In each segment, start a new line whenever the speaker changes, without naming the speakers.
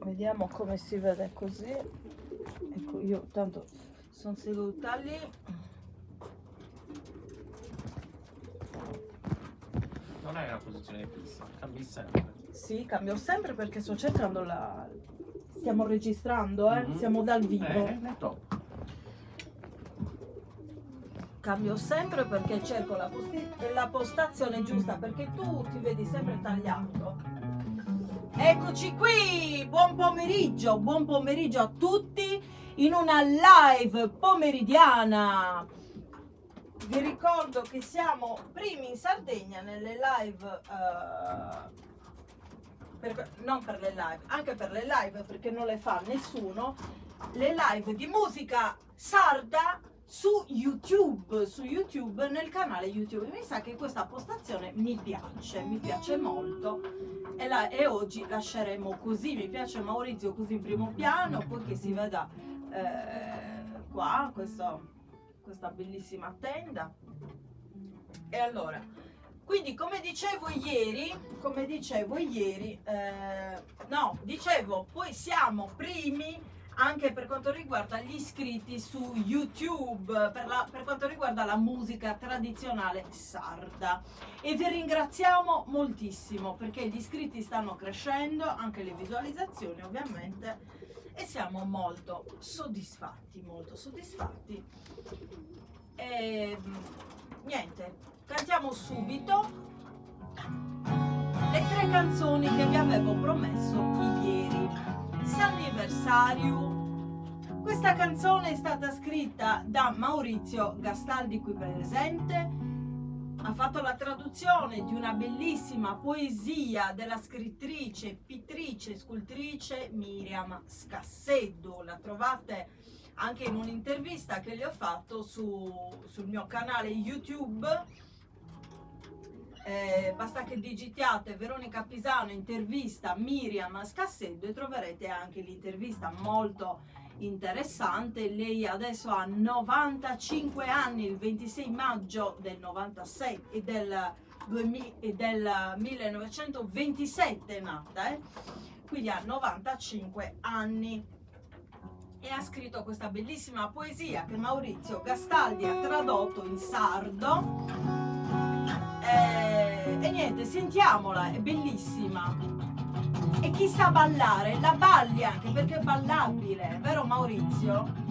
Vediamo come si vede così. Ecco, io tanto sono seduta lì.
Non è una posizione fissa, cambi sempre.
Sì, cambio sempre perché sto cercando la... Stiamo registrando,
Mhm.
siamo dal vivo.
È top.
Cambio sempre perché cerco la postazione giusta, perché tu ti vedi sempre tagliato. Eccoci qui, buon pomeriggio a tutti in una live pomeridiana. Vi ricordo che siamo primi in Sardegna nelle live, non per le live, anche per le live perché non le fa nessuno, le live di musica sarda su YouTube nel canale YouTube. Mi sa che questa postazione mi piace molto e oggi lasceremo così. Mi piace Maurizio così in primo piano, poi che si veda qua questa bellissima tenda. E allora, quindi come dicevo ieri, poi siamo primi anche per quanto riguarda gli iscritti su YouTube, per quanto riguarda la musica tradizionale sarda. E vi ringraziamo moltissimo perché gli iscritti stanno crescendo, anche le visualizzazioni ovviamente, e siamo molto soddisfatti. E niente, cantiamo subito le 3 canzoni che vi avevo promesso ieri. S'anniversario. Questa canzone è stata scritta da Maurizio Gastaldi qui presente. Ha fatto la traduzione di una bellissima poesia della scrittrice, pittrice, scultrice Miriam Scasseddu. La trovate anche in un'intervista che le ho fatto sul mio canale YouTube. Basta che digitiate Veronica Pisano intervista Miriam Scasseddu e troverete anche l'intervista molto interessante. Lei adesso ha 95 anni, il 26 maggio del 96 e del 1927 è nata, quindi ha 95 anni e ha scritto questa bellissima poesia che Maurizio Gastaldi ha tradotto in sardo. E niente, sentiamola, è bellissima. E chi sa ballare, la balli anche perché è ballabile, vero Maurizio?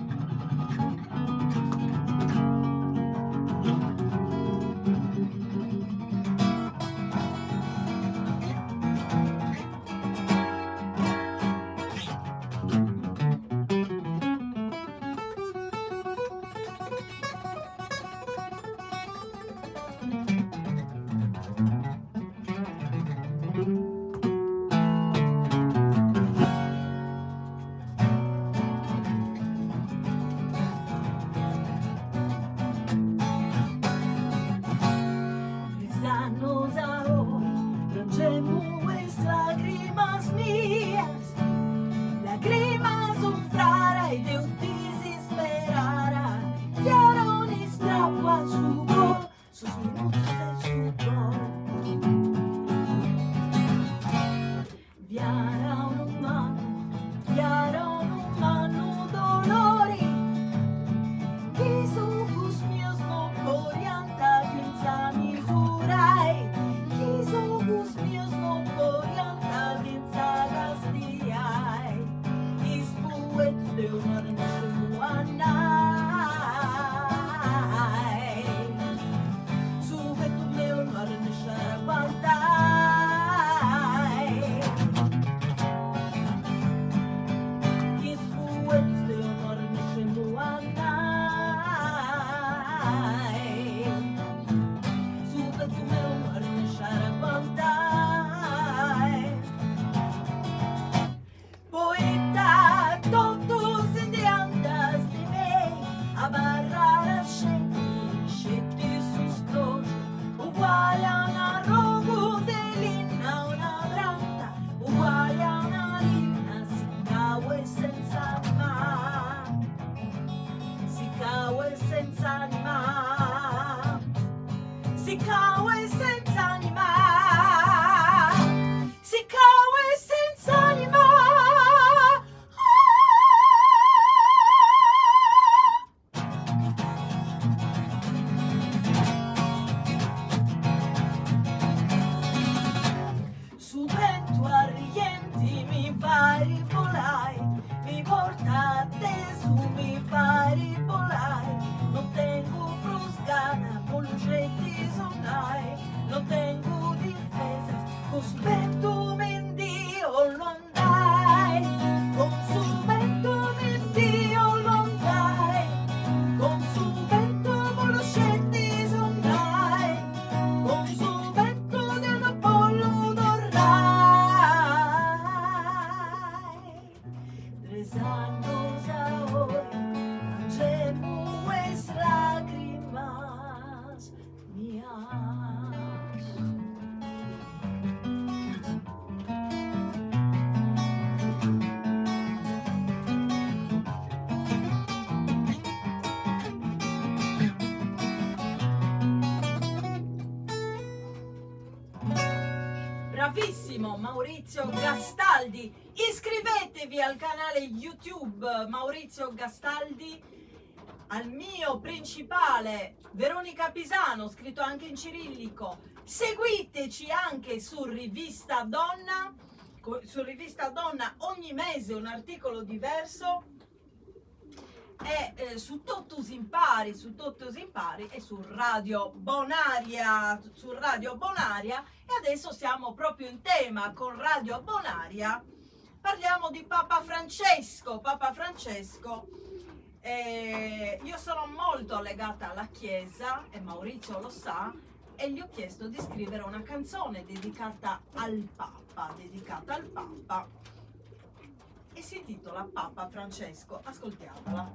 anos ahora llevo lágrimas mías. Bravissimo Maurizio Gastaldi, iscrivetevi al canale YouTube Maurizio Gastaldi, al mio principale Veronica Pisano, scritto anche in cirillico. Seguiteci anche su Rivista Donna ogni mese un articolo diverso, e su Totus Impari e su Radio Bonaria, e adesso siamo proprio in tema con Radio Bonaria. Parliamo di Papa Francesco. Io sono molto legata alla Chiesa e Maurizio lo sa, e gli ho chiesto di scrivere una canzone dedicata al Papa, e si intitola Papa Francesco. Ascoltiamola.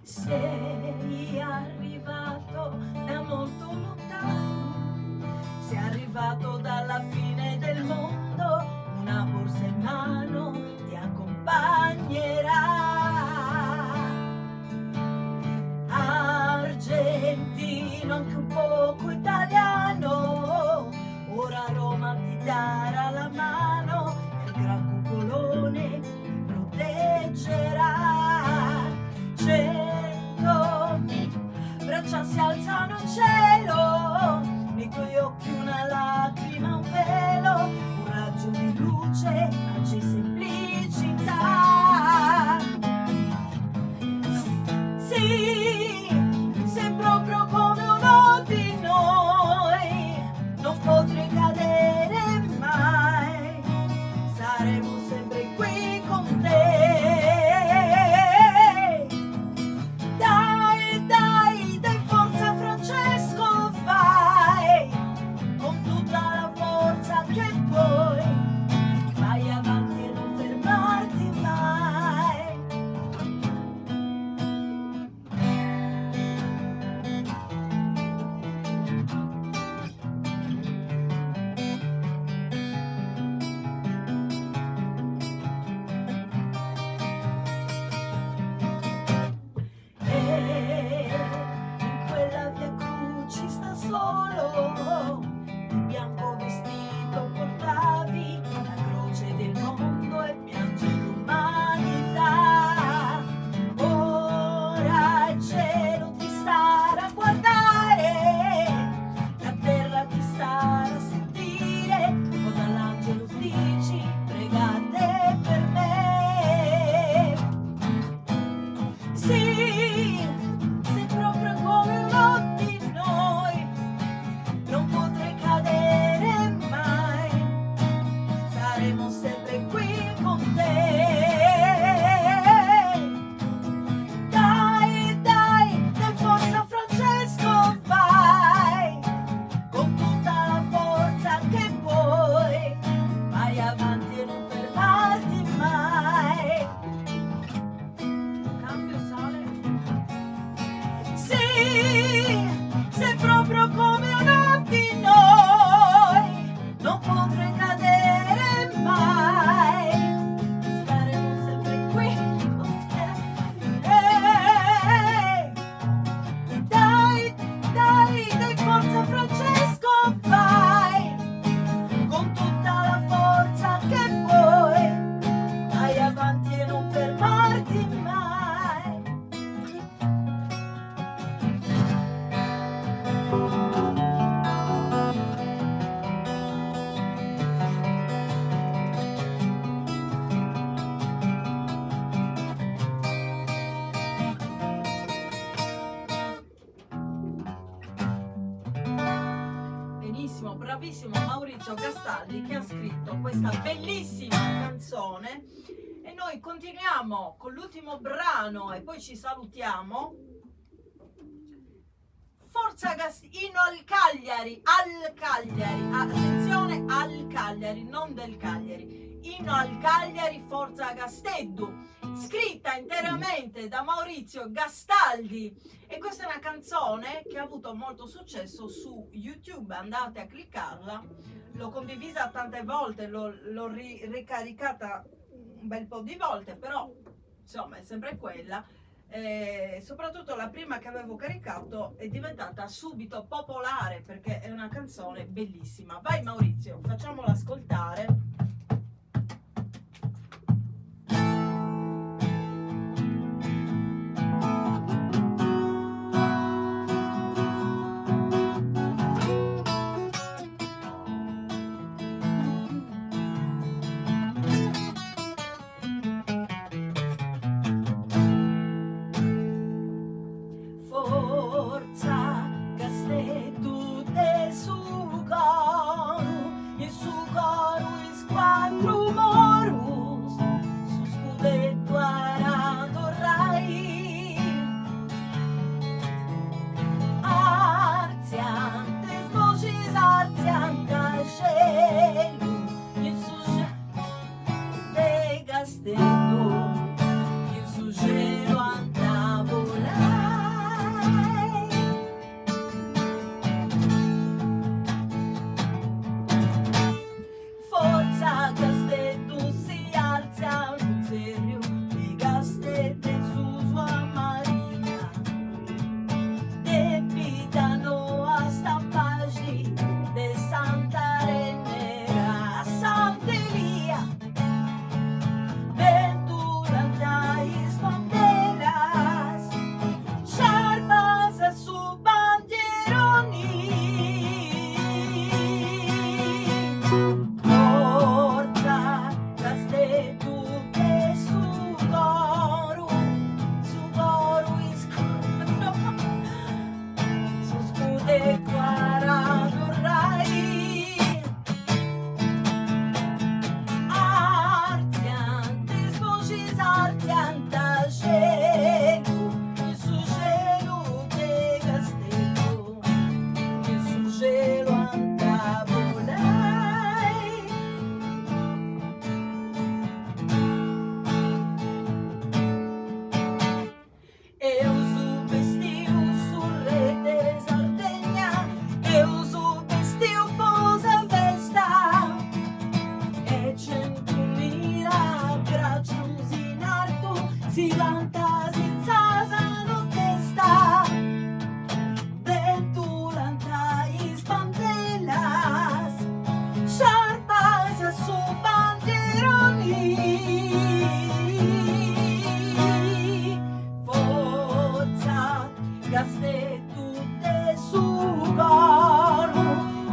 Sei arrivato da molto lontano, sei arrivato dalla fine del mondo, una borsa in mano ti accompagnerà. Argentino, anche un poco italiano, ora Roma ti darà la mano, e il gran cupolone ti proteggerà. Braccia si alzano in cielo, nei tuoi occhi una lacrima, un velo, un raggio di luce, pace e semplicità. Sì, sei proprio come uno di noi, non potrei cadere mai, saremo sempre qui con te. Bravissimo Maurizio Gastaldi, che ha scritto questa bellissima canzone, e noi continuiamo con l'ultimo brano e poi ci salutiamo. Forza inno al Cagliari, attenzione, al Cagliari, non del Cagliari. Inno al Cagliari, forza Gasteddu, scritta interamente da Maurizio Gastaldi, e questa è una canzone che ha avuto molto successo su YouTube, andate a cliccarla, l'ho condivisa tante volte, l'ho ricaricata un bel po' di volte, però insomma è sempre quella. Soprattutto la prima che avevo caricato è diventata subito popolare perché è una canzone bellissima. Vai Maurizio, facciamola ascoltare. Forza Gasteddu de su coro, e su coro is quattro morus, su scudetto arado rai, arziantes voces arzianta cielo, e su de Gasteddu, e su cielo andava volare. Forza Gasteddu si alza un serio di Gasteddu su sua marina, debitano a stampaggi de Santa Renera a Sant'Elia, venturantais banderas, sciarpas a su bandieroni. Forza Gasteddu de su coro is quattro, su scudetto arado rai, arziantes voces arzianta cielo, e su cielo de Gasteddu, e su cielo andava volai. Eu subestiu surrete Sardegna, eu subestiu posa festa, e 100.000 braccios in alto si vanta senza sano testa, venturantais banderas, sciarpas a su bandieroni. Forza Gasteddu de su coro,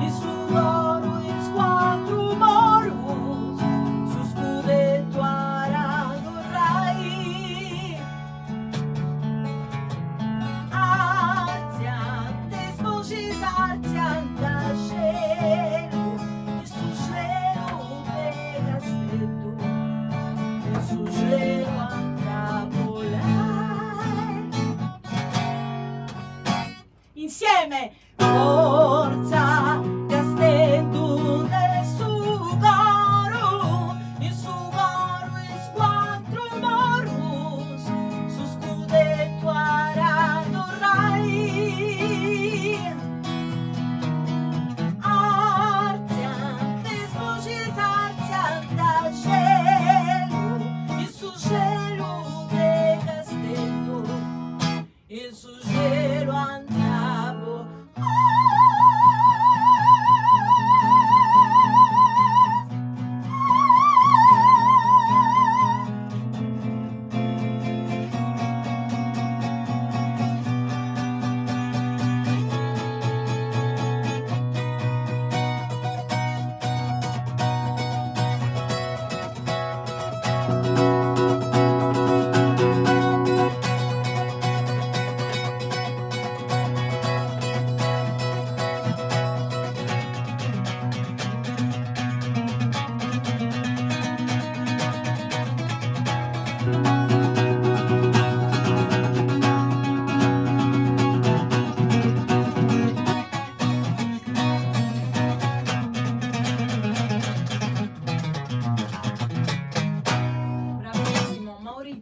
e su coro is quattro morus, su scudetto arado rai, arziantes voces arzianta cielo, e su cielo de Gasteddu, e su cielo andava volai. Insieme! Forza Gasteddu de su coro, e su coro is quattro morus, su scudetto arado rai, arziantes voces arzianta cielo, e su cielo de Gasteddu, e su cielo andava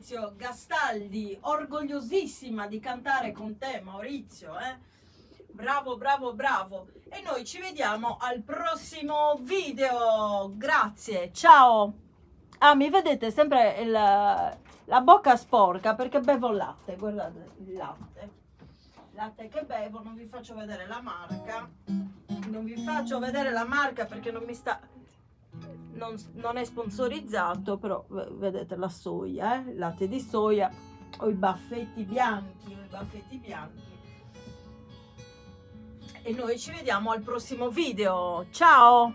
Maurizio Gastaldi, orgogliosissima di cantare con te, Maurizio, bravo, bravo, bravo. E noi ci vediamo al prossimo video. Grazie, ciao. Ah, mi vedete sempre la bocca sporca perché bevo latte, guardate il latte che bevo. Non vi faccio vedere la marca, non vi faccio vedere la marca perché non mi sta, non è sponsorizzato, però vedete la soia, latte di soia. Ho i baffetti bianchi, e noi ci vediamo al prossimo video. Ciao.